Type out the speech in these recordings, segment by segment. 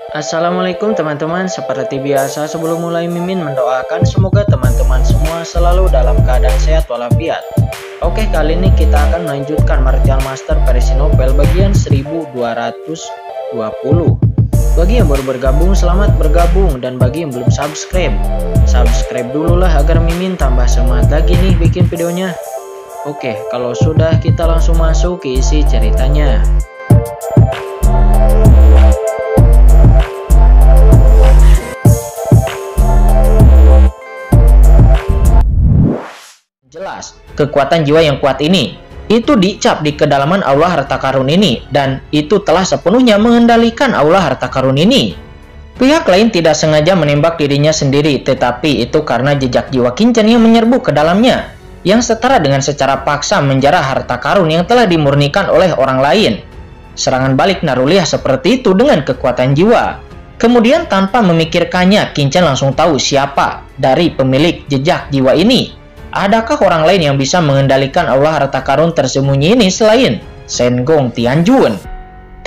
Assalamualaikum teman-teman, seperti biasa sebelum mulai Mimin mendoakan semoga teman-teman semua selalu dalam keadaan sehat walafiat. Oke, kali ini kita akan melanjutkan Martial Master versi novel bagian 1220. Bagi yang baru bergabung, selamat bergabung, dan bagi yang belum subscribe dulu lah agar Mimin tambah semangat lagi nih bikin videonya. Oke, kalau sudah kita langsung masuk ke isi ceritanya. Jelas, kekuatan jiwa yang kuat ini itu dicap di kedalaman aula harta karun ini, dan itu telah sepenuhnya mengendalikan aula harta karun ini. Pihak lain tidak sengaja menembak dirinya sendiri, tetapi itu karena jejak jiwa Kincen yang menyerbu ke dalamnya, yang setara dengan secara paksa menjarah harta karun yang telah dimurnikan oleh orang lain. Serangan balik Naruliah seperti itu dengan kekuatan jiwa. Kemudian tanpa memikirkannya, Kincen langsung tahu siapa dari pemilik jejak jiwa ini. Adakah orang lain yang bisa mengendalikan aula harta karun tersembunyi ini selain Sengong Tianjun?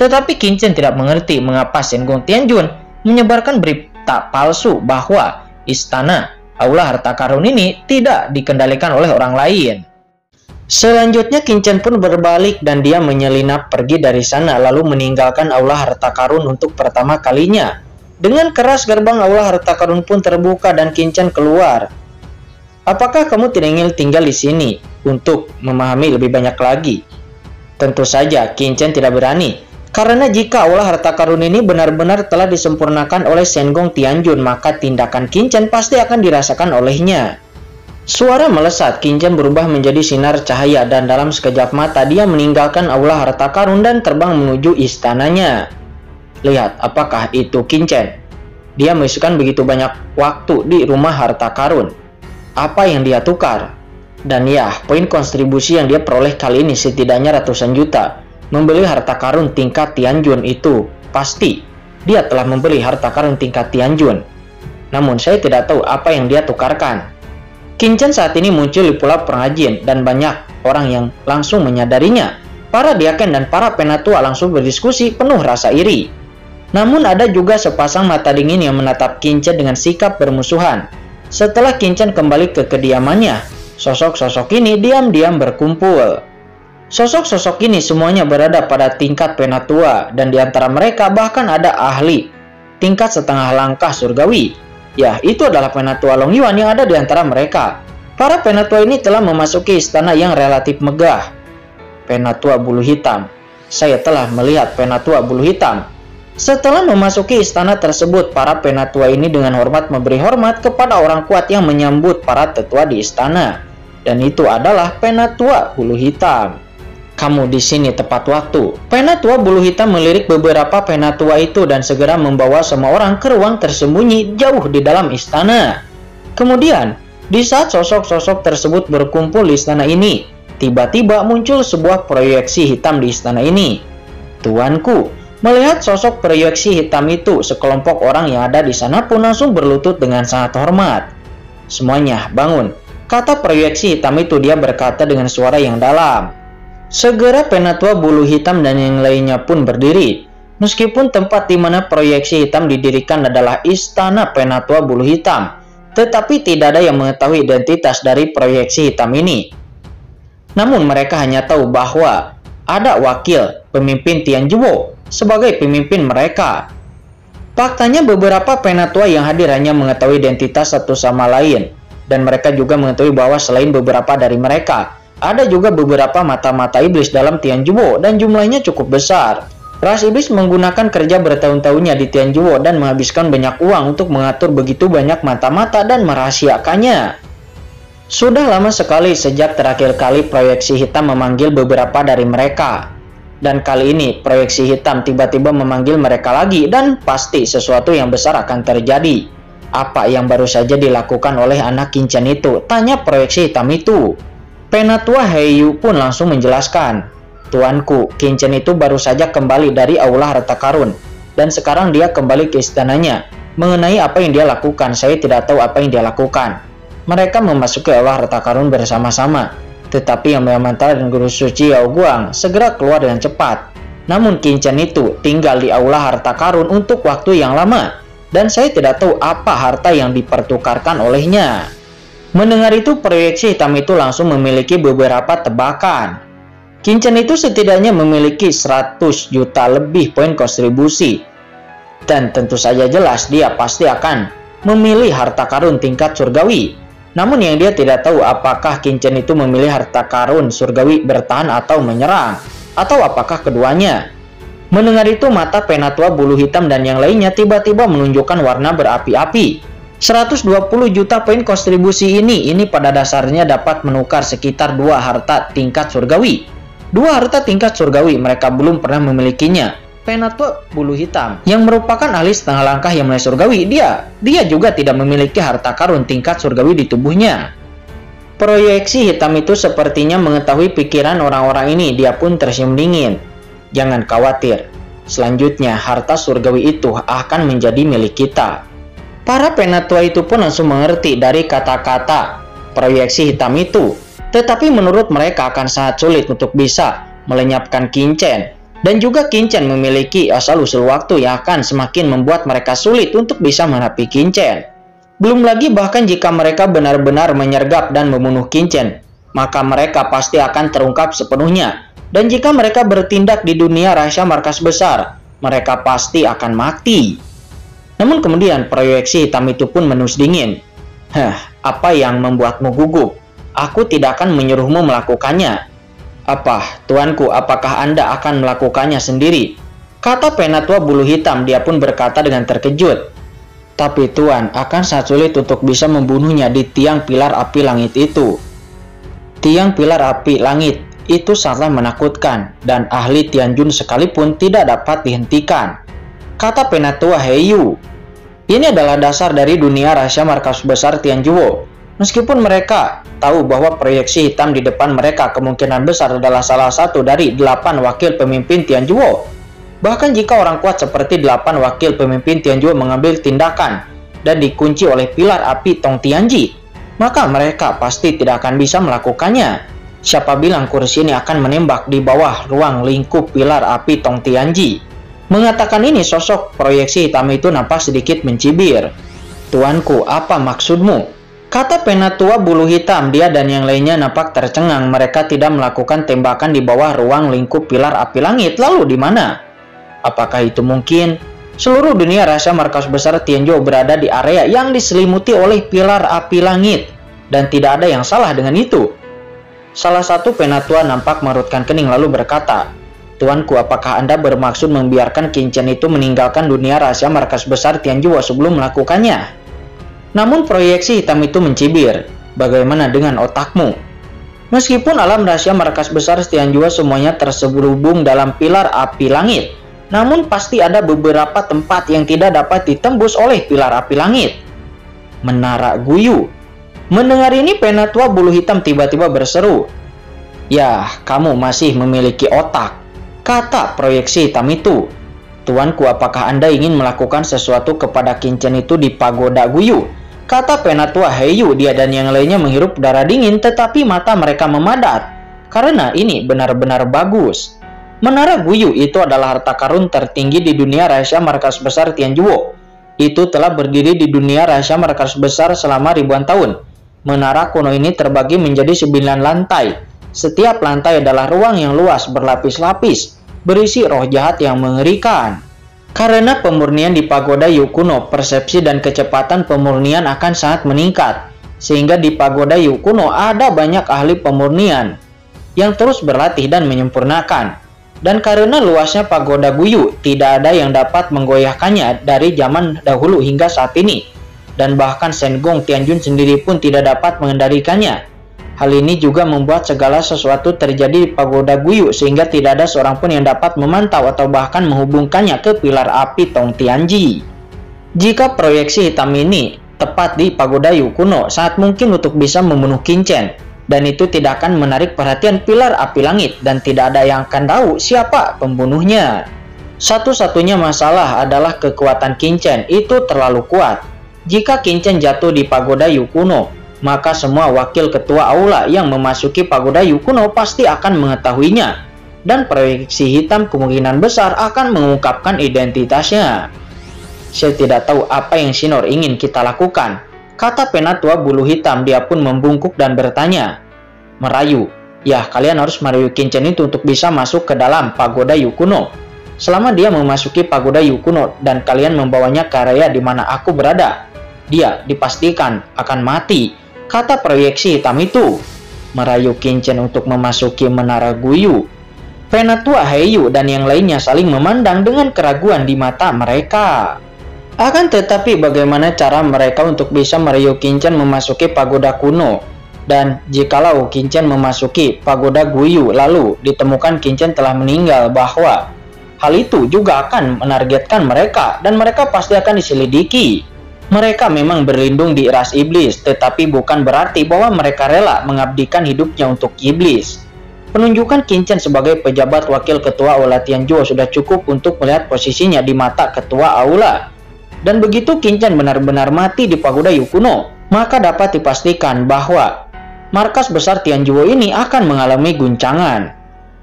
Tetapi Kincen tidak mengerti mengapa Sengong Tianjun menyebarkan berita palsu bahwa istana aula harta karun ini tidak dikendalikan oleh orang lain. Selanjutnya Kincen pun berbalik dan dia menyelinap pergi dari sana lalu meninggalkan aula harta karun untuk pertama kalinya. Dengan keras gerbang aula harta karun pun terbuka dan Kincen keluar. Apakah kamu tidak ingin tinggal di sini untuk memahami lebih banyak lagi? Tentu saja Kincen tidak berani, karena jika aula harta karun ini benar-benar telah disempurnakan oleh Sengong Tianjun, maka tindakan Kincen pasti akan dirasakan olehnya. Suara melesat, Kincen berubah menjadi sinar cahaya dan dalam sekejap mata dia meninggalkan aula harta karun dan terbang menuju istananya. Lihat, apakah itu Kincen? Dia menghabiskan begitu banyak waktu di rumah harta karun. Apa yang dia tukar? Dan ya, poin kontribusi yang dia peroleh kali ini setidaknya ratusan juta. Membeli harta karun tingkat Tianjun itu pasti dia telah membeli harta karun tingkat Tianjun. Namun saya tidak tahu apa yang dia tukarkan. Kincen saat ini muncul di pulau pengrajin dan banyak orang yang langsung menyadarinya. Para diaken dan para penatua langsung berdiskusi penuh rasa iri. Namun ada juga sepasang mata dingin yang menatap Kincen dengan sikap bermusuhan. Setelah Kincen kembali ke kediamannya, sosok-sosok ini diam-diam berkumpul. Sosok-sosok ini semuanya berada pada tingkat penatua, dan di antara mereka bahkan ada ahli tingkat setengah langkah surgawi. Ya, itu adalah penatua Long Yuan yang ada di antara mereka. Para penatua ini telah memasuki istana yang relatif megah. Penatua bulu hitam. Saya telah melihat penatua bulu hitam. Setelah memasuki istana tersebut, para penatua ini dengan hormat memberi hormat kepada orang kuat yang menyambut para tetua di istana. Dan itu adalah penatua bulu hitam. Kamu di sini tepat waktu. Penatua bulu hitam melirik beberapa penatua itu dan segera membawa semua orang ke ruang tersembunyi jauh di dalam istana. Kemudian, di saat sosok-sosok tersebut berkumpul di istana ini, tiba-tiba muncul sebuah proyeksi hitam di istana ini. Tuanku, melihat sosok proyeksi hitam itu, sekelompok orang yang ada di sana pun langsung berlutut dengan sangat hormat. Semuanya bangun, kata proyeksi hitam itu. Dia berkata dengan suara yang dalam. Segera penatua bulu hitam dan yang lainnya pun berdiri. Meskipun tempat di mana proyeksi hitam didirikan adalah istana penatua bulu hitam, tetapi tidak ada yang mengetahui identitas dari proyeksi hitam ini. Namun mereka hanya tahu bahwa ada wakil pemimpin Tianjuo sebagai pemimpin mereka. Faktanya beberapa penatua yang hadir hanya mengetahui identitas satu sama lain, dan mereka juga mengetahui bahwa selain beberapa dari mereka, ada juga beberapa mata-mata iblis dalam Tianjuo dan jumlahnya cukup besar. Ras iblis menggunakan kerja bertahun-tahunnya di Tianjuo dan menghabiskan banyak uang untuk mengatur begitu banyak mata-mata dan merahasiakannya. Sudah lama sekali sejak terakhir kali proyeksi hitam memanggil beberapa dari mereka. Dan kali ini proyeksi hitam tiba-tiba memanggil mereka lagi, dan pasti sesuatu yang besar akan terjadi. Apa yang baru saja dilakukan oleh anak Kincen itu? Tanya proyeksi hitam itu. Penatua Heiyu pun langsung menjelaskan. Tuanku, Kincen itu baru saja kembali dari aula harta karun, dan sekarang dia kembali ke istananya. Mengenai apa yang dia lakukan, saya tidak tahu apa yang dia lakukan. Mereka memasuki aula harta karun bersama-sama. Tetapi yang Maha Mantara dan Guru Suci Yao Guang segera keluar dengan cepat. Namun Kincen itu tinggal di aula harta karun untuk waktu yang lama, dan saya tidak tahu apa harta yang dipertukarkan olehnya. Mendengar itu, proyeksi hitam itu langsung memiliki beberapa tebakan. Kincen itu setidaknya memiliki 100 juta lebih poin kontribusi. Dan tentu saja jelas dia pasti akan memilih harta karun tingkat surgawi. Namun yang dia tidak tahu apakah Kincen itu memilih harta karun surgawi bertahan atau menyerang, atau apakah keduanya. Mendengar itu, mata Penatua bulu hitam dan yang lainnya tiba-tiba menunjukkan warna berapi-api. 120 juta poin kontribusi ini pada dasarnya dapat menukar sekitar 2 harta tingkat surgawi. 2 harta tingkat surgawi mereka belum pernah memilikinya. Penatua bulu hitam yang merupakan ahli setengah langkah yang mulai surgawi, dia juga tidak memiliki harta karun tingkat surgawi di tubuhnya. Proyeksi hitam itu sepertinya mengetahui pikiran orang-orang ini. Dia pun tersenyum dingin. Jangan khawatir, selanjutnya harta surgawi itu akan menjadi milik kita. Para penatua itu pun langsung mengerti dari kata-kata proyeksi hitam itu. Tetapi menurut mereka akan sangat sulit untuk bisa melenyapkan Kincen. Dan juga Kincen memiliki asal-usul waktu yang akan semakin membuat mereka sulit untuk bisa menghadapi Kincen. Belum lagi bahkan jika mereka benar-benar menyergap dan membunuh Kincen, maka mereka pasti akan terungkap sepenuhnya. Dan jika mereka bertindak di dunia rahasia markas besar, mereka pasti akan mati. Namun kemudian proyeksi hitam itu pun menus dingin. Apa yang membuatmu gugup? Aku tidak akan menyuruhmu melakukannya. Apa, tuanku, apakah Anda akan melakukannya sendiri? Kata Penatua bulu hitam. Dia pun berkata dengan terkejut. Tapi Tuan, akan sangat sulit untuk bisa membunuhnya di tiang pilar api langit itu. Tiang pilar api langit itu sangatlah menakutkan, dan ahli Tianjun sekalipun tidak dapat dihentikan. Kata Penatua Heiyu. Ini adalah dasar dari dunia rahasia markas besar Tianjuo. Meskipun mereka tahu bahwa proyeksi hitam di depan mereka kemungkinan besar adalah salah satu dari 8 wakil pemimpin Tianjuo. Bahkan jika orang kuat seperti 8 wakil pemimpin Tianjuo mengambil tindakan dan dikunci oleh pilar api Tong Tianji, maka mereka pasti tidak akan bisa melakukannya. Siapa bilang kursi ini akan menembak di bawah ruang lingkup pilar api Tong Tianji? Mengatakan ini, sosok proyeksi hitam itu nampak sedikit mencibir. Tuanku, apa maksudmu? Kata Penatua bulu hitam. Dia dan yang lainnya nampak tercengang. Mereka tidak melakukan tembakan di bawah ruang lingkup pilar api langit. Lalu di mana? Apakah itu mungkin? Seluruh dunia rahasia markas besar Tianjuo berada di area yang diselimuti oleh pilar api langit. Dan tidak ada yang salah dengan itu. Salah satu Penatua nampak merutkan kening lalu berkata, Tuanku, apakah Anda bermaksud membiarkan Kincen itu meninggalkan dunia rahasia markas besar Tianjuo sebelum melakukannya? Namun proyeksi hitam itu mencibir. Bagaimana dengan otakmu? Meskipun alam rahasia markas besar Tianjuo semuanya terselubung dalam pilar api langit, namun pasti ada beberapa tempat yang tidak dapat ditembus oleh pilar api langit. Menara Guyu. Mendengar ini, Penatua bulu hitam tiba-tiba berseru. Ya, kamu masih memiliki otak, kata proyeksi hitam itu. Tuanku, apakah Anda ingin melakukan sesuatu kepada Kincen itu di pagoda Guyu? Kata Penatua Heiyu. Dia dan yang lainnya menghirup udara dingin, tetapi mata mereka memadat. Karena ini benar-benar bagus. Menara Guyu itu adalah harta karun tertinggi di dunia rahasia markas besar Tianjuo. Itu telah berdiri di dunia rahasia markas besar selama ribuan tahun. Menara kuno ini terbagi menjadi 9 lantai. Setiap lantai adalah ruang yang luas berlapis-lapis, berisi roh jahat yang mengerikan. Karena pemurnian di pagoda Yu kuno, persepsi dan kecepatan pemurnian akan sangat meningkat. Sehingga di pagoda Yu kuno ada banyak ahli pemurnian yang terus berlatih dan menyempurnakan. Dan karena luasnya pagoda Guyu, tidak ada yang dapat menggoyahkannya dari zaman dahulu hingga saat ini. Dan bahkan Shen Gong Tianjun sendiri pun tidak dapat mengendalikannya. Hal ini juga membuat segala sesuatu terjadi di pagoda Guyu, sehingga tidak ada seorang pun yang dapat memantau atau bahkan menghubungkannya ke pilar api Tong Tianji. Jika proyeksi hitam ini tepat di pagoda Yu kuno, sangat mungkin untuk bisa membunuh Kincen, dan itu tidak akan menarik perhatian pilar api langit, dan tidak ada yang akan tahu siapa pembunuhnya. Satu-satunya masalah adalah kekuatan Kincen itu terlalu kuat. Jika Kincen jatuh di pagoda Yu kuno, maka semua wakil ketua aula yang memasuki pagoda Yu kuno pasti akan mengetahuinya. dan proyeksi hitam kemungkinan besar akan mengungkapkan identitasnya. Saya tidak tahu apa yang Shinor ingin kita lakukan, kata Penatua bulu hitam. Dia pun membungkuk dan bertanya, merayu. Ya, kalian harus merayu Kincen itu untuk bisa masuk ke dalam pagoda Yukuno. Selama dia memasuki pagoda Yukuno dan kalian membawanya ke area di mana aku berada, dia dipastikan akan mati, kata proyeksi hitam itu. Merayu Kincen untuk memasuki menara Guyu. Penatua Heiyu dan yang lainnya saling memandang dengan keraguan di mata mereka. Akan tetapi bagaimana cara mereka untuk bisa merayu Kincen memasuki pagoda kuno? Dan jikalau Kincen memasuki pagoda Guyu lalu ditemukan Kincen telah meninggal, bahwa hal itu juga akan menargetkan mereka dan mereka pasti akan diselidiki. Mereka memang berlindung di ras iblis, tetapi bukan berarti bahwa mereka rela mengabdikan hidupnya untuk iblis. Penunjukan Kincen sebagai pejabat wakil ketua Aula Tianjuo sudah cukup untuk melihat posisinya di mata ketua Aula. Dan begitu Kincen benar-benar mati di pagoda Yukuno, maka dapat dipastikan bahwa markas besar Tianjuo ini akan mengalami guncangan.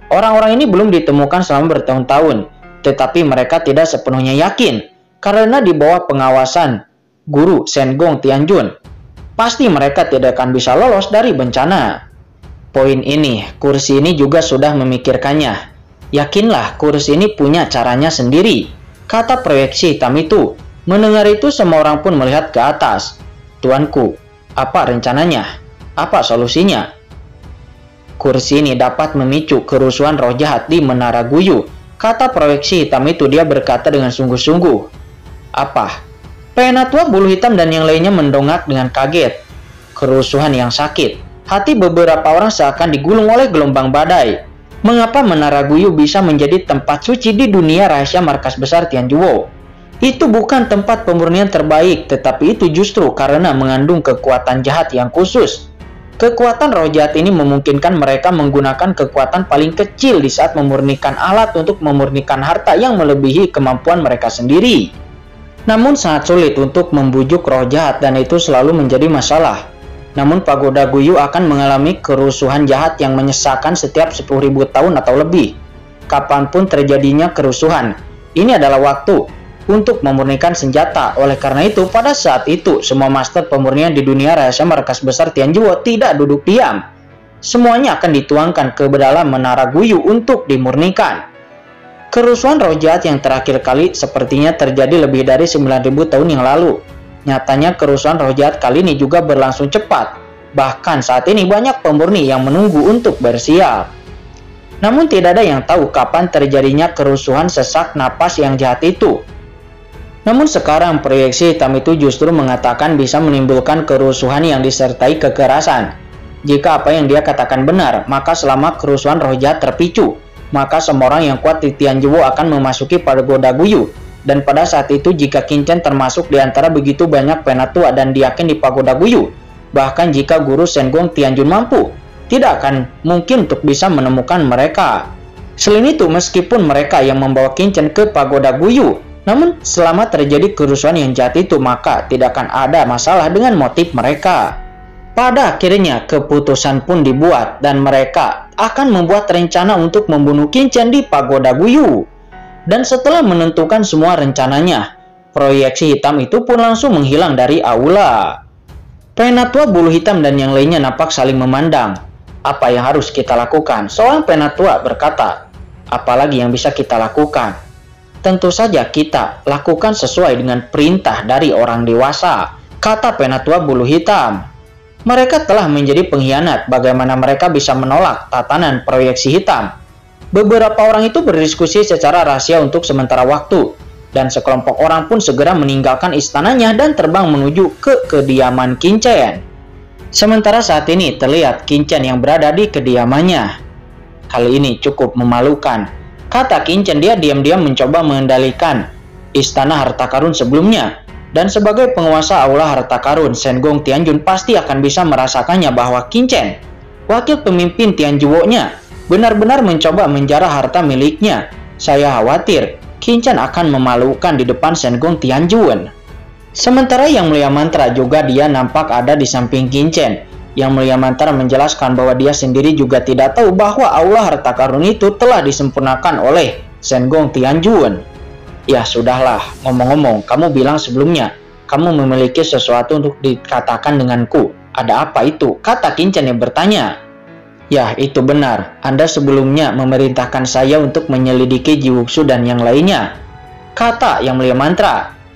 Orang-orang ini belum ditemukan selama bertahun-tahun, tetapi mereka tidak sepenuhnya yakin karena di bawah pengawasan Guru Sengong Tianjun, pasti mereka tidak akan bisa lolos dari bencana. Poin ini, kursi ini juga sudah memikirkannya. Yakinlah kursi ini punya caranya sendiri, kata proyeksi hitam itu. Mendengar itu semua orang pun melihat ke atas. Tuanku, apa rencananya? Apa solusinya? Kursi ini dapat memicu kerusuhan roh jahat di Menara Guyu, kata proyeksi hitam itu. Dia berkata dengan sungguh-sungguh. Apa? Penatua bulu hitam dan yang lainnya mendongak dengan kaget. Kerusuhan yang sakit. Hati beberapa orang seakan digulung oleh gelombang badai. Mengapa Menara Guyu bisa menjadi tempat suci di dunia rahasia markas besar Tianjuo? Itu bukan tempat pemurnian terbaik, tetapi itu justru karena mengandung kekuatan jahat yang khusus. Kekuatan roh jahat ini memungkinkan mereka menggunakan kekuatan paling kecil di saat memurnikan alat untuk memurnikan harta yang melebihi kemampuan mereka sendiri. Namun sangat sulit untuk membujuk roh jahat dan itu selalu menjadi masalah. Namun pagoda Guyu akan mengalami kerusuhan jahat yang menyesakan setiap 10.000 tahun atau lebih. Kapanpun terjadinya kerusuhan, ini adalah waktu untuk memurnikan senjata. Oleh karena itu, pada saat itu, semua master pemurnian di dunia rahasia markas besar Tianjuo tidak duduk diam. Semuanya akan dituangkan ke dalam Menara Guyu untuk dimurnikan. Kerusuhan roh jahat yang terakhir kali sepertinya terjadi lebih dari 9.000 tahun yang lalu. Nyatanya kerusuhan roh jahat kali ini juga berlangsung cepat. Bahkan saat ini banyak pemurni yang menunggu untuk bersiap. Namun tidak ada yang tahu kapan terjadinya kerusuhan sesak napas yang jahat itu. Namun sekarang proyeksi hitam itu justru mengatakan bisa menimbulkan kerusuhan yang disertai kekerasan. Jika apa yang dia katakan benar, maka selama kerusuhan roh jahat terpicu, maka semua orang yang kuat di Tianjuo akan memasuki pagoda Guyu. Dan pada saat itu jika Kincen termasuk di antara begitu banyak penatua dan diyakin di pagoda Guyu, bahkan jika Guru Sengong Tianjun mampu, tidak akan mungkin untuk bisa menemukan mereka. Selain itu, meskipun mereka yang membawa Kincen ke pagoda Guyu, namun selama terjadi kerusuhan yang jahat itu, maka tidak akan ada masalah dengan motif mereka. Pada akhirnya keputusan pun dibuat dan mereka akan membuat rencana untuk membunuh Kincen di pagoda Guyu. Dan setelah menentukan semua rencananya, proyeksi hitam itu pun langsung menghilang dari aula. Penatua bulu hitam dan yang lainnya nampak saling memandang. Apa yang harus kita lakukan? Seorang penatua berkata, apalagi yang bisa kita lakukan? Tentu saja kita lakukan sesuai dengan perintah dari orang dewasa, kata penatua bulu hitam. Mereka telah menjadi pengkhianat, bagaimana mereka bisa menolak tatanan proyeksi hitam? Beberapa orang itu berdiskusi secara rahasia untuk sementara waktu, dan sekelompok orang pun segera meninggalkan istananya dan terbang menuju ke kediaman Kincen. Sementara saat ini terlihat Kincen yang berada di kediamannya. Hal ini cukup memalukan. Kata Kincen, dia diam-diam mencoba mengendalikan istana harta karun sebelumnya. Dan sebagai penguasa aula harta karun, Sengong Tianjun pasti akan bisa merasakannya bahwa Kincen, wakil pemimpin Tianjuo-nya, benar-benar mencoba menjarah harta miliknya. Saya khawatir Kincen akan memalukan di depan Sengong Tianjun. Sementara Yang Mulia Mantra juga dia nampak ada di samping Kincen. Yang Mulia Mantra menjelaskan bahwa dia sendiri juga tidak tahu bahwa aula harta karun itu telah disempurnakan oleh Sengong Tianjun. Ya sudahlah, ngomong-ngomong, kamu bilang sebelumnya kamu memiliki sesuatu untuk dikatakan denganku. Ada apa itu? Kata Qin Chen yang bertanya. Ya, itu benar. Anda sebelumnya memerintahkan saya untuk menyelidiki Jiwuxu dan yang lainnya, kata Yang Mulia Mantra.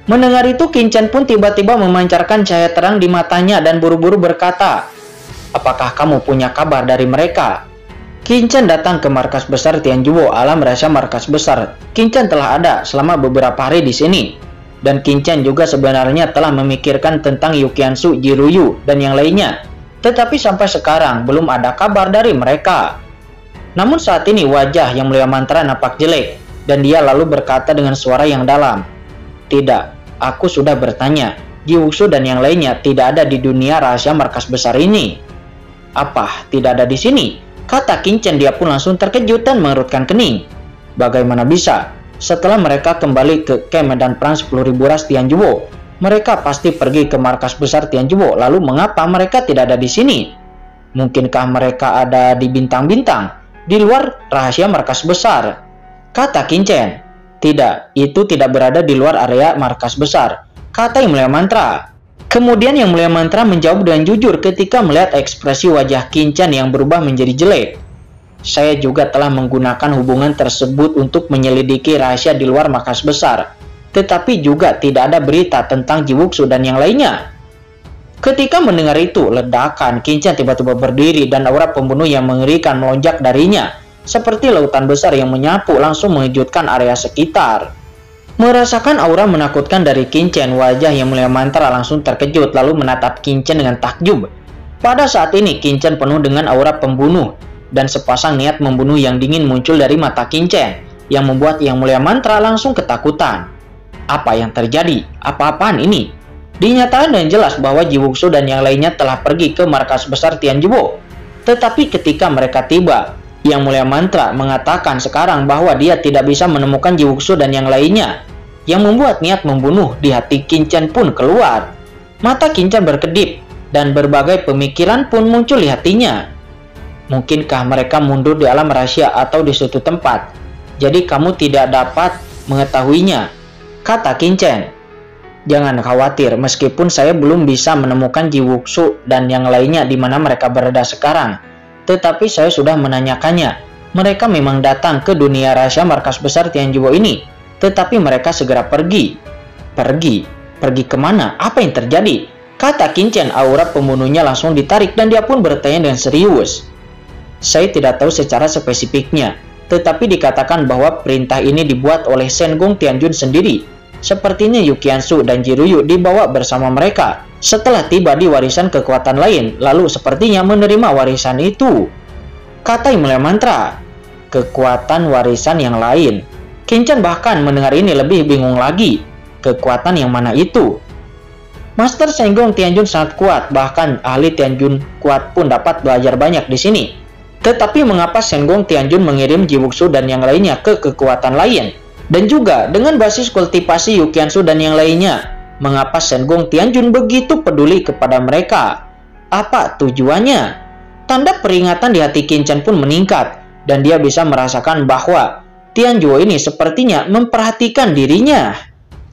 Mendengar itu, Qin Chen pun tiba-tiba memancarkan cahaya terang di matanya dan buru-buru berkata, apakah kamu punya kabar dari mereka? Qin Chen datang ke markas besar Tianjuo, alam rahasia markas besar. Qin Chen telah ada selama beberapa hari di sini. Dan Qin Chen juga sebenarnya telah memikirkan tentang Yuqiansu, Jiruyu, dan yang lainnya. Tetapi sampai sekarang belum ada kabar dari mereka. Namun saat ini wajah Yang Mulia Mantra nampak jelek, dan dia lalu berkata dengan suara yang dalam, tidak, aku sudah bertanya. Jiwuxu dan yang lainnya tidak ada di dunia rahasia markas besar ini. Apa, tidak ada di sini? Kata Qin Chen. Dia pun langsung terkejut dan mengerutkan kening. Bagaimana bisa? Setelah mereka kembali ke medan perang 10.000 ras Tianjuo, mereka pasti pergi ke markas besar Tianjuo. Lalu mengapa mereka tidak ada di sini? Mungkinkah mereka ada di bintang-bintang, di luar rahasia markas besar? Kata Qin Chen. Tidak, itu tidak berada di luar area markas besar, kata Yang Mulia Mantra. Kemudian Yang Mulia Mantra menjawab dengan jujur ketika melihat ekspresi wajah Qin Chen yang berubah menjadi jelek. Saya juga telah menggunakan hubungan tersebut untuk menyelidiki rahasia di luar markas besar, tetapi juga tidak ada berita tentang Jiwuxu dan yang lainnya. Ketika mendengar itu, ledakan, Qin Chen tiba-tiba berdiri dan aura pembunuh yang mengerikan melonjak darinya, seperti lautan besar yang menyapu langsung mengejutkan area sekitar. Merasakan aura menakutkan dari Qin Chen, wajah Yang Mulia Mantra langsung terkejut lalu menatap Qin Chen dengan takjub. Pada saat ini Qin Chen penuh dengan aura pembunuh, dan sepasang niat membunuh yang dingin muncul dari mata Qin Chen, yang membuat Yang Mulia Mantra langsung ketakutan. Apa yang terjadi? Apa-apaan ini? Dinyatakan dengan jelas bahwa Jiwuxu dan yang lainnya telah pergi ke markas besar Tianjuo. Tetapi ketika mereka tiba, Yang Mulia Mantra mengatakan sekarang bahwa dia tidak bisa menemukan Jiwuxu dan yang lainnya, yang membuat niat membunuh di hati Qin Chen pun keluar. Mata Qin Chen berkedip, dan berbagai pemikiran pun muncul di hatinya. Mungkinkah mereka mundur di alam rahasia atau di suatu tempat? Jadi kamu tidak dapat mengetahuinya, kata Qin Chen. Jangan khawatir, meskipun saya belum bisa menemukan Jiwuxu dan yang lainnya di mana mereka berada sekarang, tetapi saya sudah menanyakannya. Mereka memang datang ke dunia rahasia markas besar Tianjuo ini, tetapi mereka segera pergi. Pergi kemana? Apa yang terjadi? Kata Qin Chen. Aura pembunuhnya langsung ditarik dan dia pun bertanya dengan serius. Saya tidak tahu secara spesifiknya, tetapi dikatakan bahwa perintah ini dibuat oleh Sengong Tianjun sendiri. Sepertinya Yuqiansu dan Jiruyu dibawa bersama mereka setelah tiba di warisan kekuatan lain, lalu sepertinya menerima warisan itu, kata Yang Mulia Mantra. Kekuatan warisan yang lain. Qin Chen bahkan mendengar ini lebih bingung lagi. Kekuatan yang mana itu? Master Sengong Tianjun sangat kuat, bahkan ahli Tianjun kuat pun dapat belajar banyak di sini. Tetapi mengapa Sengong Tianjun mengirim Jiwuxu dan yang lainnya ke kekuatan lain? Dan juga dengan basis kultivasi Yuqiansu dan yang lainnya, mengapa Sengong Tianjun begitu peduli kepada mereka? Apa tujuannya? Tanda peringatan di hati Qin Chen pun meningkat, dan dia bisa merasakan bahwa Tianjuo ini sepertinya memperhatikan dirinya.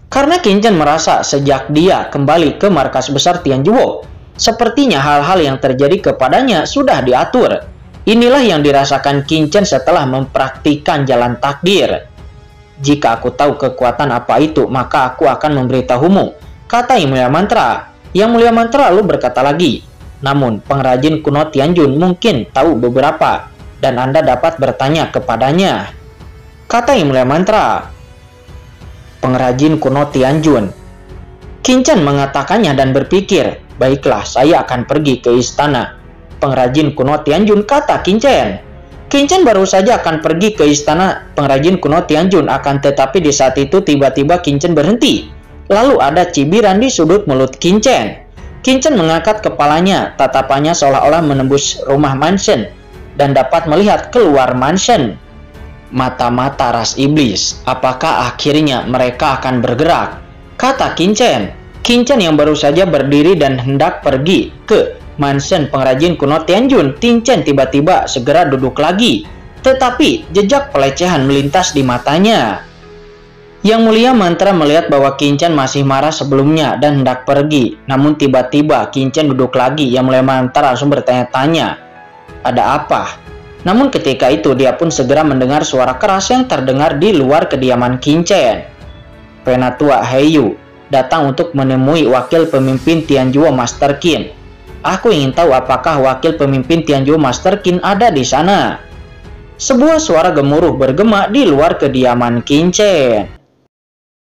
Karena Qin Chen merasa sejak dia kembali ke markas besar Tianjuo, sepertinya hal-hal yang terjadi kepadanya sudah diatur. Inilah yang dirasakan Qin Chen setelah mempraktikkan jalan takdir. Jika aku tahu kekuatan apa itu, maka aku akan memberitahumu, kata Yang Mulia Mantra. Yang Mulia Mantra lalu berkata lagi, namun pengrajin kuno Tianjun mungkin tahu beberapa, dan Anda dapat bertanya kepadanya, kata Yang Mulia Mantra. Pengrajin kuno Tianjun. Qin Chen mengatakannya dan berpikir, baiklah, saya akan pergi ke istana pengrajin kuno Tianjun, kata Qin Chen. Qin Chen baru saja akan pergi ke istana pengrajin kuno Tianjun, akan tetapi di saat itu tiba-tiba Qin Chen berhenti. Lalu ada cibiran di sudut mulut Qin Chen. Qin Chen mengangkat kepalanya, tatapannya seolah-olah menembus rumah mansion dan dapat melihat keluar mansion. Mata-mata ras iblis, apakah akhirnya mereka akan bergerak? Kata Qin Chen. Qin Chen yang baru saja berdiri dan hendak pergi ke Mansen pengrajin kuno Tianjun, Tinchen tiba-tiba segera duduk lagi. Tetapi jejak pelecehan melintas di matanya. Yang Mulia Mantra melihat bahwa Qinchen masih marah sebelumnya dan hendak pergi. Namun tiba-tiba Qinchen duduk lagi. Yang Mulia Mantra langsung bertanya-tanya, ada apa? Namun ketika itu dia pun segera mendengar suara keras yang terdengar di luar kediaman Qinchen. Penatua Heiyu datang untuk menemui wakil pemimpin Tianjuo Master Qin. Aku ingin tahu apakah wakil pemimpin Tianjuo Master Qin ada di sana. Sebuah suara gemuruh bergema di luar kediaman Qinchen.